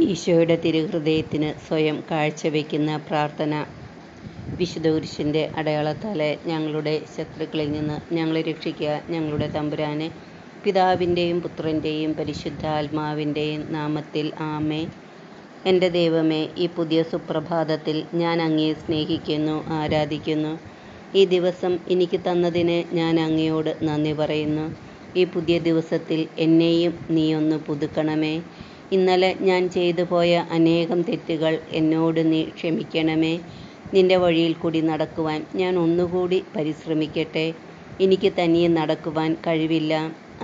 ഈശോയുടെ തിരുഹൃദയത്തിന് സ്വയം കാഴ്ചവെക്കുന്ന പ്രാർത്ഥന. വിശുദ്ധ കുരിശിൻ്റെ അടയാളത്താലെ ഞങ്ങളുടെ ശത്രുക്കളിൽ നിന്ന് ഞങ്ങളെ രക്ഷിക്കുക ഞങ്ങളുടെ തമ്പുരാനെ. പിതാവിൻ്റെയും പുത്രൻ്റെയും പരിശുദ്ധാത്മാവിൻ്റെയും നാമത്തിൽ ആമേൻ. എൻ്റെ ദൈവമേ, ഈ പുതിയ സുപ്രഭാതത്തിൽ ഞാൻ അങ്ങയെ സ്നേഹിക്കുന്നു, ആരാധിക്കുന്നു. ഈ ദിവസം എനിക്ക് തന്നതിന് ഞാൻ അങ്ങയോട് നന്ദി പറയുന്നു. ഈ പുതിയ ദിവസത്തിൽ എന്നെയും നീയൊന്ന് പുതുക്കണമേ. ഇന്നലെ ഞാൻ ചെയ്തു പോയ അനേകം തെറ്റുകൾ എന്നോട് നീ ക്ഷമിക്കണമേ. നിൻ്റെ വഴിയിൽ കൂടി നടക്കുവാൻ ഞാൻ ഒന്നുകൂടി പരിശ്രമിക്കട്ടെ. എനിക്ക് തനിയെ നടക്കുവാൻ കഴിവില്ല.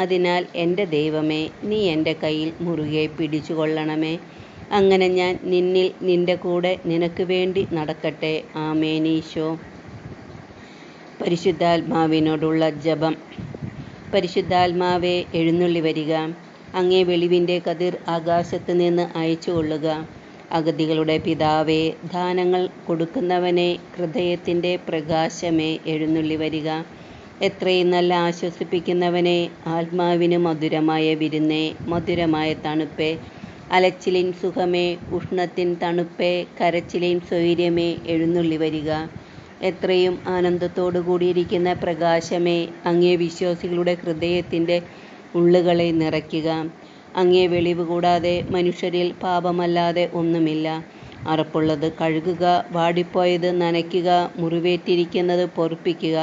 അതിനാൽ എൻ്റെ ദൈവമേ, നീ എൻ്റെ കയ്യിൽ മുറുകെ പിടിച്ചുകൊള്ളണമേ. അങ്ങനെ ഞാൻ നിന്നിൽ നിൻ്റെ കൂടെ നിനക്ക് വേണ്ടി നടക്കട്ടെ. ആമേൻ. ഈശോ. പരിശുദ്ധാത്മാവിനോടുള്ള ജപം. പരിശുദ്ധാത്മാവേ, എഴുന്നള്ളി വരിക. അങ്ങേ വെളിവിൻ്റെ കതിർ ആകാശത്ത് നിന്ന് അയച്ചുകൊള്ളുക. അഗതികളുടെ പിതാവേ, ദാനങ്ങൾ കൊടുക്കുന്നവനെ, ഹൃദയത്തിൻ്റെ പ്രകാശമേ, എഴുന്നള്ളി വരിക. എത്രയും നല്ല ആശ്വസിപ്പിക്കുന്നവനെ, ആത്മാവിന് മധുരമായ വിരുന്നേ, മധുരമായ തണുപ്പേ, അലച്ചിലിൻ സുഖമേ, ഉഷ്ണത്തിൻ തണുപ്പേ, കരച്ചിലിൻ സ്വൈര്യമേ, എഴുന്നള്ളി വരിക. എത്രയും ആനന്ദത്തോടു കൂടിയിരിക്കുന്ന പ്രകാശമേ, അങ്ങേ വിശ്വാസികളുടെ ഹൃദയത്തിൻ്റെ ഉള്ളുകളെ നിറയ്ക്കുക. അങ്ങേ വെളിവ് കൂടാതെ മനുഷ്യരിൽ പാപമല്ലാതെ ഒന്നുമില്ല. അറപ്പുള്ളത് കഴുകുക, വാടിപ്പോയത് നനയ്ക്കുക, മുറിവേറ്റിരിക്കുന്നത് പൊറുപ്പിക്കുക,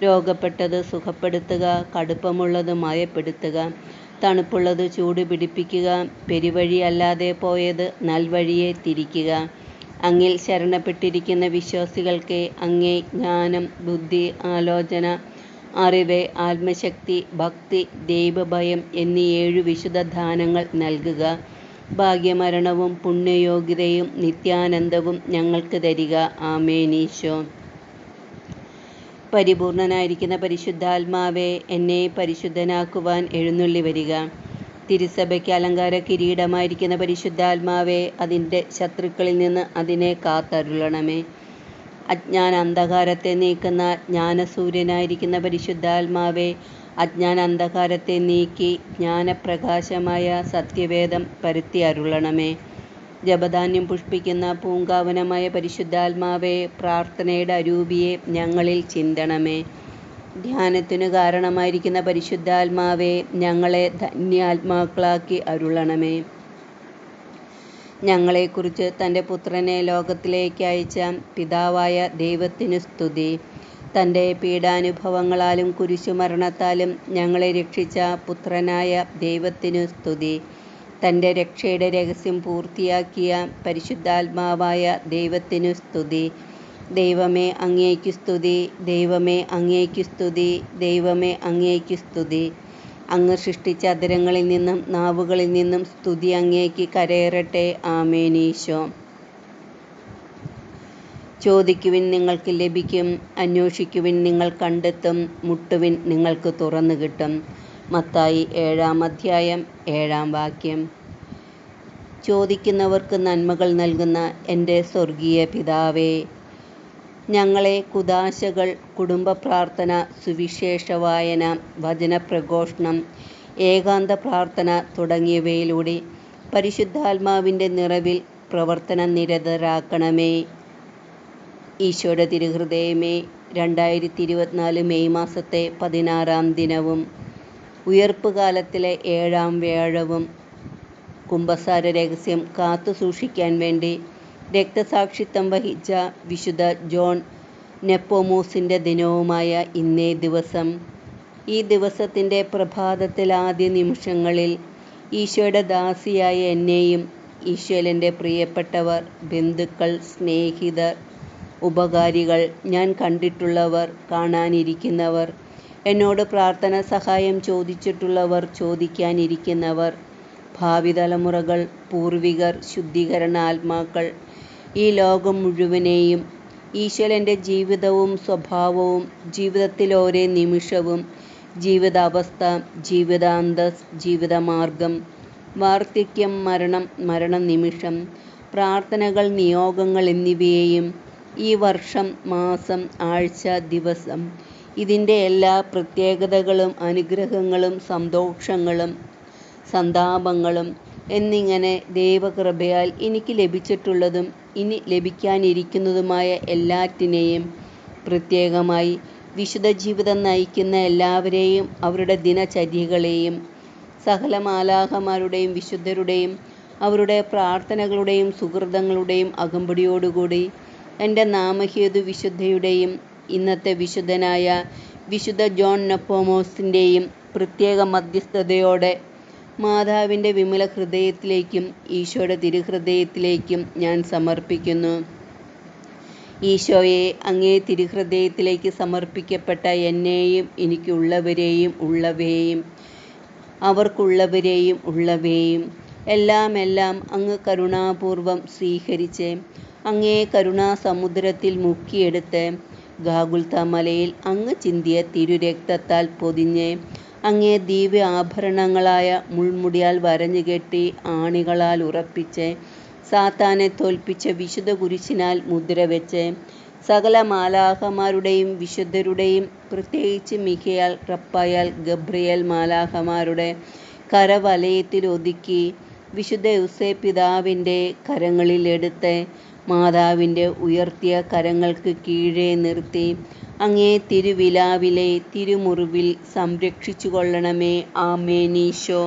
രോഗപ്പെട്ടത് സുഖപ്പെടുത്തുക, കടുപ്പമുള്ളത് മയപ്പെടുത്തുക, തണുപ്പുള്ളത് ചൂട് പിടിപ്പിക്കുക, പെരുവഴി അല്ലാതെ പോയത് നൽവഴിയെ തിരിക്കുക. അങ്ങിൽ ശരണപ്പെട്ടിരിക്കുന്ന വിശ്വാസികൾക്ക് അങ്ങേ ജ്ഞാനം, ബുദ്ധി, ആലോചന, അറിവ്, ആത്മശക്തി, ഭക്തി, ദൈവഭയം എന്നീ 7 വിശുദ്ധ ദാനങ്ങൾ നൽകുക. ഭാഗ്യമരണവും പുണ്യയോഗ്യതയും നിത്യാനന്ദവും ഞങ്ങൾക്ക് തരിക. ആമേൻ. ഈശോ. പരിപൂർണനായിരിക്കുന്ന പരിശുദ്ധാത്മാവേ, എന്നെ പരിശുദ്ധനാക്കുവാൻ എഴുന്നള്ളി വരിക. തിരുസഭയ്ക്ക് അലങ്കാര കിരീടമായിരിക്കുന്ന പരിശുദ്ധാത്മാവേ, അതിൻ്റെ ശത്രുക്കളിൽ നിന്ന് അതിനെ കാത്തരുളണമേ. അജ്ഞാന അന്ധകാരത്തെ നീക്കുന്ന ജ്ഞാനസൂര്യനായിരിക്കുന്ന പരിശുദ്ധാത്മാവേ, അജ്ഞാന അന്ധകാരത്തെ നീക്കി ജ്ഞാനപ്രകാശമായ സത്യവേദം പരത്തി അരുളണമേ. ജപധാന്യം പുഷ്പിക്കുന്ന പൂങ്കാവനമായ പരിശുദ്ധാത്മാവേ, പ്രാർത്ഥനയുടെ അരൂപിയെ ഞങ്ങളിൽ ചിന്തണമേ. ധ്യാനത്തിനു കാരണമായിരിക്കുന്ന പരിശുദ്ധാത്മാവേ, ഞങ്ങളെ ധന്യാത്മാക്കളാക്കി അരുളണമേ. ഞങ്ങളെക്കുറിച്ച് തൻ്റെ പുത്രനെ ലോകത്തിലേക്ക് അയച്ച പിതാവായ ദൈവത്തിനു സ്തുതി. തൻ്റെ പീഡാനുഭവങ്ങളാലും കുരിശുമരണത്താലും ഞങ്ങളെ രക്ഷിച്ച പുത്രനായ ദൈവത്തിനു സ്തുതി. തൻ്റെ രക്ഷയുടെ രഹസ്യം പൂർത്തിയാക്കിയ പരിശുദ്ധാത്മാവായ ദൈവത്തിനു സ്തുതി. ദൈവമേ, അങ്ങേക്കു സ്തുതി. ദൈവമേ, അങ്ങേക്കു സ്തുതി. ദൈവമേ, അങ്ങേക്കു സ്തുതി. അങ്ങ് സൃഷ്ടിച്ച അധരങ്ങളിൽ നിന്നും നാവുകളിൽ നിന്നും സ്തുതി അങ്ങേക്ക് കരയറട്ടെ. ആമേൻ. ഈശോ. ചോദിക്കുവിൻ, നിങ്ങൾക്ക് ലഭിക്കും. അന്വേഷിക്കുവിൻ, നിങ്ങൾ കണ്ടെത്തും. മുട്ടുവിൻ, നിങ്ങൾക്ക് തുറന്നു കിട്ടും. മത്തായി 7-ാം അധ്യായം 7-ാം വാക്യം. ചോദിക്കുന്നവർക്ക് നന്മകൾ നൽകുന്ന എൻ്റെ സ്വർഗീയ പിതാവേ, ഞങ്ങളെ കുദാശകൾ, കുടുംബ പ്രാർത്ഥന, സുവിശേഷ വായന, വചനപ്രഘോഷണം, ഏകാന്ത പ്രാർത്ഥന തുടങ്ങിയവയിലൂടെ പരിശുദ്ധാത്മാവിൻ്റെ നിറവിൽ പ്രവർത്തനനിരതരാക്കണമേ. ഈശോയുടെ തിരുഹൃദയമേ, 2024 മെയ് മാസത്തെ 16-ാം ദിനവും ഉയർപ്പുകാലത്തിലെ 7-ാം വ്യാഴവും കുമ്പസാര രഹസ്യം കാത്തു സൂക്ഷിക്കാൻ വേണ്ടി രക്തസാക്ഷിത്വം വഹിച്ച വിശുദ്ധ ജോൺ നെപ്പോമൂസിൻ്റെ ദിനവുമായ ഇന്നേ ദിവസം, ഈ ദിവസത്തിൻ്റെ പ്രഭാതത്തിൽ ആദ്യ നിമിഷങ്ങളിൽ ഈശോയുടെ ദാസിയായ എന്നെയും ഈശോയുടെ പ്രിയപ്പെട്ടവർ, ബന്ധുക്കൾ, സ്നേഹിതർ, ഉപകാരികൾ, ഞാൻ കണ്ടിട്ടുള്ളവർ, കാണാനിരിക്കുന്നവർ, എന്നോട് പ്രാർത്ഥന സഹായം ചോദിച്ചിട്ടുള്ളവർ, ചോദിക്കാനിരിക്കുന്നവർ, ഭാവി തലമുറകൾ, പൂർവികർ, ശുദ്ധീകരണാത്മാക്കൾ, ഈ ലോകം മുഴുവനെയും ഈശ്വരൻ്റെ ജീവിതവും സ്വഭാവവും, ജീവിതത്തിലോരോ നിമിഷവും, ജീവിതാവസ്ഥ, ജീവിതാന്തസ്, ജീവിതമാർഗം, വാർദ്ധക്യം, മരണം, മരണനിമിഷം, പ്രാർത്ഥനകൾ, നിയോഗങ്ങൾ എന്നിവയെയും ഈ വർഷം, മാസം, ആഴ്ച, ദിവസം, ഇതിൻ്റെ എല്ലാ പ്രത്യേകതകളും അനുഗ്രഹങ്ങളും സന്തോഷങ്ങളും സന്താപങ്ങളും എന്നിങ്ങനെ ദൈവകൃപയാൽ എനിക്ക് ലഭിച്ചിട്ടുള്ളതും ഇനി ലഭിക്കാനിരിക്കുന്നതുമായ എല്ലാറ്റിനെയും, പ്രത്യേകമായി വിശുദ്ധ ജീവിതം നയിക്കുന്ന എല്ലാവരെയും അവരുടെ ദിനചര്യകളെയും, സകല മാലാഖമാരുടെയും വിശുദ്ധരുടെയും അവരുടെ പ്രാർത്ഥനകളുടെയും സുകൃതങ്ങളുടെയും അകമ്പടിയോടുകൂടി എൻ്റെ നാമഹേതു വിശുദ്ധയുടെയും ഇന്നത്തെ വിശുദ്ധനായ വിശുദ്ധ ജോൺ നെപ്പോമോസിൻ്റെയും പ്രത്യേക മധ്യസ്ഥതയോടെ മാതാവിൻ്റെ വിമല ഹൃദയത്തിലേക്കും ഈശോയുടെ തിരുഹൃദയത്തിലേക്കും ഞാൻ സമർപ്പിക്കുന്നു. ഈശോയെ, അങ്ങേ തിരുഹൃദയത്തിലേക്ക് സമർപ്പിക്കപ്പെട്ട എന്നെയും എനിക്കുള്ളവരെയും ഉള്ളവയെയും അവർക്കുള്ളവരെയും ഉള്ളവയെയും എല്ലാം അങ്ങ് കരുണാപൂർവം സ്വീകരിച്ച് അങ്ങേ കരുണാസമുദ്രത്തിൽ മുക്കിയെടുത്ത് ഗാഗുൽത്ത മലയിൽ അങ്ങ് ചിന്തിയ തിരുരക്തത്താൽ പൊതിഞ്ഞ് അങ്ങേ ദിവ്യ ആഭരണങ്ങളായ മുൾമുടിയാൽ വരഞ്ഞുകെട്ടി ആണികളാൽ ഉറപ്പിച്ച് സാത്താനെ തോൽപ്പിച്ച വിശുദ്ധ കുരിശിനാൽ മുദ്രവെച്ച് സകല മാലാഖമാരുടെയും വിശുദ്ധരുടെയും പ്രത്യേകിച്ച് മിഖായേൽ, റഫായേൽ, ഗബ്രിയേൽ മാലാഖമാരുടെ കരവലയത്തിൽ ഒതുക്കി വിശുദ്ധ ഔസേപ്പ് പിതാവിൻ്റെ കരങ്ങളിലെടുത്ത് മാതാവിൻ്റെ ഉയർത്തിയ കരങ്ങൾക്ക് കീഴെ നിർത്തി അങ്ങേ തിരുവിലാവിലെ തിരുമുറിവിൽ സംരക്ഷിച്ചു കൊള്ളണമേ. ആമേൻ. ഈശോ